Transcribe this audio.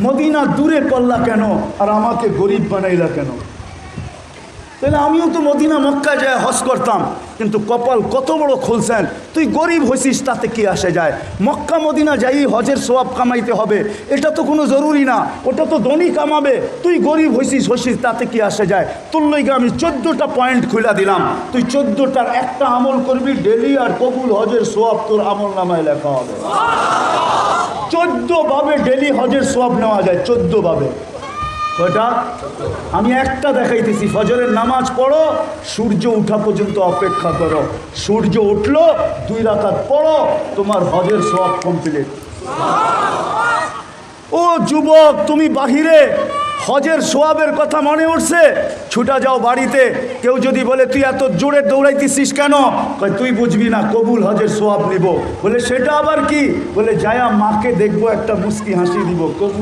Medina দূরে করলা কেন আর আমাকে গরিব বানাইলা কেন? তাহলে আমিও তো মদিনা মক্কা যায় হজ করতাম, কিন্তু কপাল কত বড় খুলছেন, তুই গরিব হইছিস তাতে কি আসে যায়? মক্কা মদিনা যাই হজের সওয়াব কামাইতে হবে এটা তো কোনো জরুরি না, ওটা তো ধনী কামাবে। তুই গরিব হইছিস তাতে কি আসে যায়? তোর লইগে আমি 14টা পয়েন্ট খুলে দিলাম, তুই 14টার একটা আমল করবি ডেলি, আর কবুল হজের সওয়াব তোর আমল নামায় লেখা হবে। 14 ভাবে ডেলি হজের সওয়াব নেওয়া যায়, 14 ভাবে। কয়টা? আমি একটা দেখাইতেছি। ফজরের নামাজ পড়ো, সূর্য উঠা পর্যন্ত অপেক্ষা করো, সূর্য উঠলো 2 রাকাত পড়ো, তোমার হজের সওয়াব কমপ্লিট। ও যুবক, তুমি বাহিরে হজের সওয়াবের কথা মনে উঠছে, ছুটা যাও বাড়িতে। কেউ যদি বলে তুই এত জোরে দৌড়াইতেছিস কেন? কয় তুই বুঝবি না, কবুল হজের সওয়াব নিব। বলে সেটা আবার কি? বলে যায়া মাকে দেখবো, একটা মুস্কি হাসি দিব।